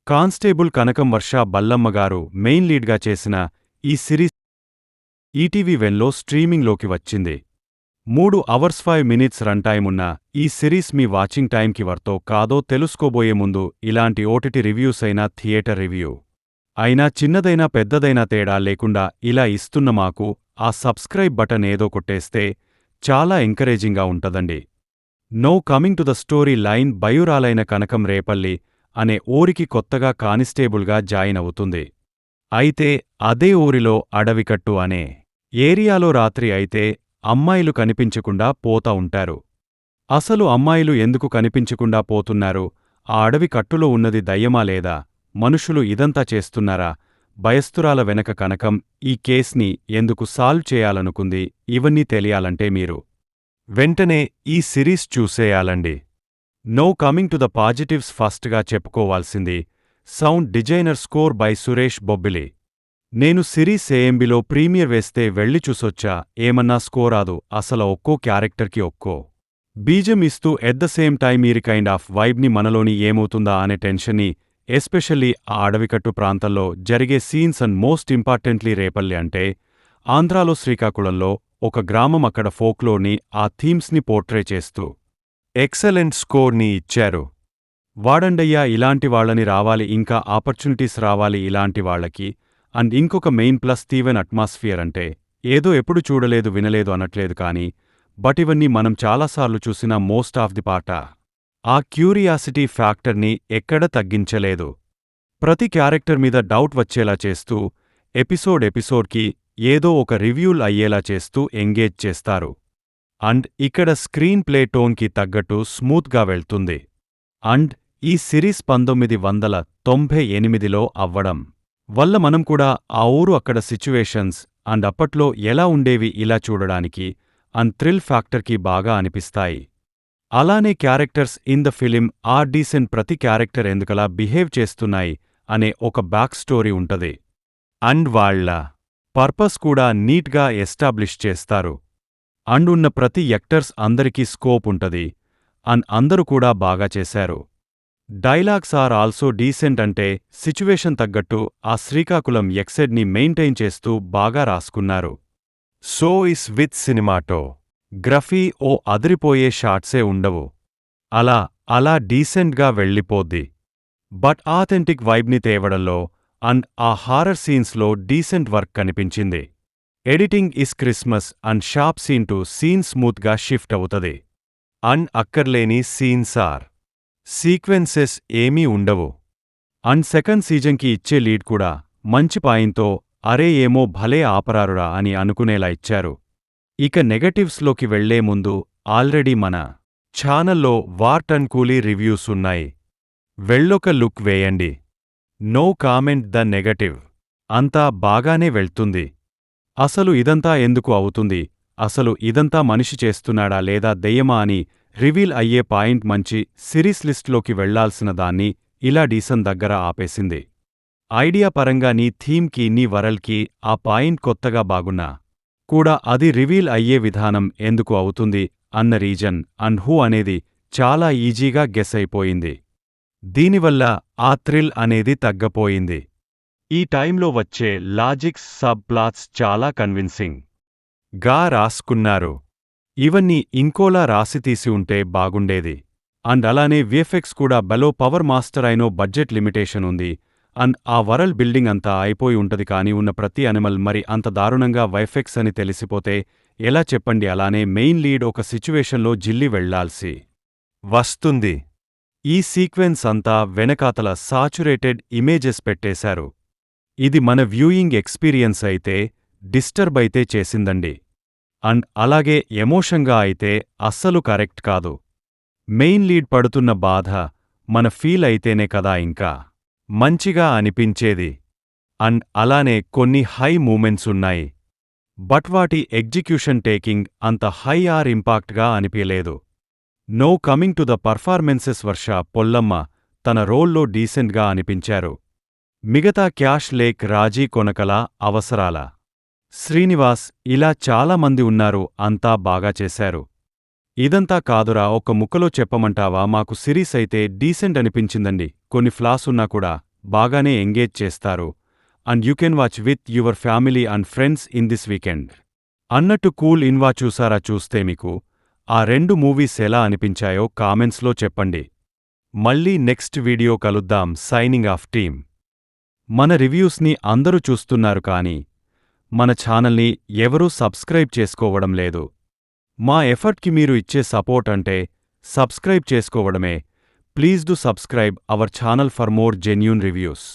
Constable కనకం వర్ష బల్లమ్మగారు main లీడ్గా చేసిన ఈ series ETV వెన్లో స్ట్రీమింగ్లోకి వచ్చింది. 3 అవర్స్ 5 మినిట్స్ రన్ టైమ్ ఉన్న ఈ సిరీస్ మీ వాచింగ్ టైంకి వర్తో కాదో తెలుసుకోబోయే ముందు ఇలాంటి ఓటీటీ రివ్యూస్ అయినా థియేటర్ రివ్యూ అయినా చిన్నదైనా పెద్దదైనా తేడా లేకుండా ఇలా ఇస్తున్న మాకు ఆ సబ్స్క్రైబ్ బటన్ ఏదో కొట్టేస్తే చాలా ఎంకరేజింగ్గా ఉంటదండి. Now coming to the story line. బయురాలైన కనకం రేపల్లి అనే ఊరికి కొత్తగా కానిస్టేబుల్గా జాయిన్ అవుతుంది. అయితే అదే ఊరిలో అడవికట్టు అనే ఏరియాలో రాత్రి అయితే అమ్మాయిలు కనిపించకుండా పోతా ఉంటారు. అసలు అమ్మాయిలు ఎందుకు కనిపించకుండా పోతున్నారు? ఆ అడవి కట్టులో ఉన్నది దయ్యమా లేదా మనుషులు ఇదంతా చేస్తున్నారా? భయస్థురాల వెనక కనకం ఈ కేస్ని ఎందుకు సాల్వ్ చేయాలనుకుంది? ఇవన్నీ తెలియాలంటే మీరు వెంటనే ఈ సిరీస్ చూసేయాలండి. Now coming to the positives. ఫస్ట్గా చెప్పుకోవాల్సింది sound designer score by Suresh Bobbili. నేను సిరీస్ ఏఎంబిలో ప్రీమియర్ వేస్తే వెళ్ళి చూసొచ్చా, ఏమన్నా స్కోరాదు. అసలు ఒక్కో క్యారెక్టర్కి ఒక్కో బీజం ఇస్తూ ఎట్ ద సేమ్ టైమ్ ఈ కైండ్ ఆఫ్ వైబ్ని మనలోని ఏమవుతుందా అనే టెన్షన్ని, ఎస్పెషల్లీ ఆ అడవికట్టు ప్రాంతంలో జరిగే scenes and most importantly Repalle అంటే ఆంధ్రాలో శ్రీకాకుళంలో ఒక గ్రామం. అక్కడ ఫోక్లోర్ని ఆ థీమ్స్ని పోర్ట్రే చేస్తూ ఎక్సలెంట్ స్కోర్ని ఇచ్చారు. వాడండయ్యా ఇలాంటి వాళ్ళని రావాలి, ఇంకా ఆపర్చునిటీస్ రావాలి ఇలాంటి వాళ్ళకి. అండ్ ఇంకొక మెయిన్ ప్లస్ తీవెన్ అట్మాస్ఫియర్. అంటే ఏదో ఎప్పుడు చూడలేదు వినలేదు అనట్లేదు కానీ బట్ ఇవన్నీ మనం చాలాసార్లు చూసిన మోస్ట్ ఆఫ్ ది పార్ట ఆ క్యూరియాసిటీ ఫ్యాక్టర్ని ఎక్కడ తగ్గించలేదు. ప్రతి క్యారెక్టర్ మీద డౌట్ వచ్చేలా చేస్తూ ఎపిసోడ్కి ఏదో ఒక రివ్యూల్ అయ్యేలా చేస్తూ ఎంగేజ్ చేస్తారు. అండ్ ఇక్కడ స్క్రీన్ ప్లే టోన్కి తగ్గట్టు స్మూత్గా వెళ్తుంది. అండ్ ఈ సిరీస్ 1998లో అవ్వడం వల్ల మనం కూడా ఆ ఊరు అక్కడ సిచ్యువేషన్స్ అండ్ అప్పట్లో ఎలా ఉండేవి ఇలా చూడడానికి అండ్ థ్రిల్ ఫ్యాక్టర్కి బాగా అనిపిస్తాయి. అలానే characters in the film are decent. ప్రతి క్యారెక్టర్ ఎందుకలా బిహేవ్ చేస్తున్నాయి అనే ఒక బ్యాక్ స్టోరీ ఉంటది. అండ్ వాళ్ళ పర్పస్ కూడా నీట్గా ఎస్టాబ్లిష్ చేస్తారు. అండ్ ఉన్న ప్రతి యాక్టర్స్ అందరికీ స్కోప్ ఉంటది. అండ్ అందరూ కూడా బాగా చేశారు. Dialogues are also decent. అంటే సిచ్యువేషన్ తగ్గట్టు ఆ శ్రీకాకుళం ఎక్సెడ్ని మెయింటైన్ చేస్తూ బాగా రాసుకున్నారు. So is with cinematography ఓ అదిరిపోయే షాట్సే ఉండవు. అలా డీసెంట్గా వెళ్ళిపోద్ది. బట్ ఆథెంటిక్ వైబ్ని తేవడంలో అండ్ ఆ హారర్ సీన్స్లో డీసెంట్ వర్క్ కనిపించింది. Editing is crisp and sharp scene to scene స్మూత్గా షిఫ్ట్ అవుతది. అండ్ అక్కర్లేని సీన్స్ ఆర్ సీక్వెన్సెస్ ఏమీ ఉండవు. అండ్ సెకండ్ సీజన్కి ఇచ్చే లీడ్ కూడా మంచి పాయింట్తో అరే ఏమో భలే ఆపరారురా అని అనుకునేలా ఇచ్చారు. ఇక నెగటివ్స్లోకి వెళ్లే ముందు ఆల్రెడీ మన ఛానల్లో వార్ట్ అండ్ కూలీ రివ్యూస్ ఉన్నాయి. వెళ్ళొక లుక్ వేయండి. No comment the negative. అంతా బాగానే వెళ్తుంది. అసలు ఇదంతా ఎందుకు అవుతుంది, అసలు ఇదంతా మనిషి చేస్తున్నాడా లేదా దెయ్యమా అని రివీల్ అయ్యే పాయింట్ మంచి సిరీస్ లిస్ట్లోకి వెళ్లాల్సిన దాన్ని ఇలా డీసన్ దగ్గర ఆపేసింది. ఐడియా పరంగా నీ థీమ్కి నీ వరల్డ్కి ఆ పాయింట్ కొత్తగా బాగున్నా కూడా అది రివీల్ అయ్యే విధానం ఎందుకు అవుతుంది అన్న రీజన్ అండ్ హూ అనేది చాలా ఈజీగా గెస్ అయిపోయింది. దీనివల్ల ఆ థ్రిల్ అనేది తగ్గపోయింది. ఈ టైంలో వచ్చే లాజిక్స్ సబ్ ప్లాట్స్ చాలా కన్విన్సింగ్ గా రాసుకున్నారు. ఇవన్నీ ఇంకోలా రాసితీసి ఉంటే బాగుండేది. అండ్ అలానే విఎఫ్ఎక్స్ కూడా బలో పవర్ మాస్టర్ అయినో బడ్జెట్ లిమిటేషన్ ఉంది. అండ్ ఆ వరల్డ్ బిల్డింగ్ అంతా అయిపోయి ఉంటది కానీ ఉన్న ప్రతి అనిమల్ మరి అంత దారుణంగా వైఫెక్స్ అని తెలిసిపోతే ఎలా చెప్పండి. అలానే మెయిన్ లీడ్ ఒక సిచ్యువేషన్లో జిల్లి వెళ్లాల్సి వస్తుంది. ఈ సీక్వెన్స్ అంతా వెనకాతల సాచురేటెడ్ ఇమేజెస్ పెట్టేశారు. ఇది మన వ్యూయింగ్ ఎక్స్పీరియన్స్ అయితే డిస్టర్బ్ అయితే చేసిందండి. అండ్ అలాగే ఎమోషన్గా అయితే అస్సలు కరెక్ట్ కాదు. మెయిన్ లీడ్ పడుతున్న బాధ మన ఫీల్ అయితేనే కదా ఇంకా మంచిగా అనిపించేది. అండ్ అలానే కొన్ని హై మూమెంట్స్ ఉన్నాయి. బట్ వాటి ఎగ్జిక్యూషన్ టేకింగ్ అంత హై ఆర్ ఇంపాక్ట్గా అనిపించలేదు. Now coming to the performances. Varsha Pollamma తన రోల్లో డీసెంట్గా అనిపించారు. మిగతా క్యాష్ లేక్ రాజీ కొనకల అవసరాల శ్రీనివాస్ ఇలా చాలామంది ఉన్నారు. అంతా బాగా చేశారు. ఇదంతా కాదురా ఒక ముక్కలో చెప్పమంటావా? మాకు సిరీస్ అయితే డీసెంట్ అనిపించిందండి. కొన్ని ఫ్లాస్ ఉన్నా కూడా బాగానే ఎంగేజ్ చేస్తారు. And you can watch with your family and friends in this weekend. అన్నట్టు కూల్ ఇన్వా చూసారా? చూస్తే మీకు ఆ 2 మూవీస్ ఎలా అనిపించాయో కామెంట్స్లో చెప్పండి. మళ్ళీ నెక్స్ట్ వీడియో కలుద్దాం. Signing off team. మన రివ్యూస్ని అందరూ చూస్తున్నారు కానీ మన ఛానల్ని ఎవరూ సబ్స్క్రైబ్ చేసుకోవడం లేదు. మా ఎఫర్ట్కి మీరు ఇచ్చే సపోర్ట్ అంటే సబ్స్క్రైబ్ చేసుకోవడమే. Please do subscribe our channel for more genuine reviews.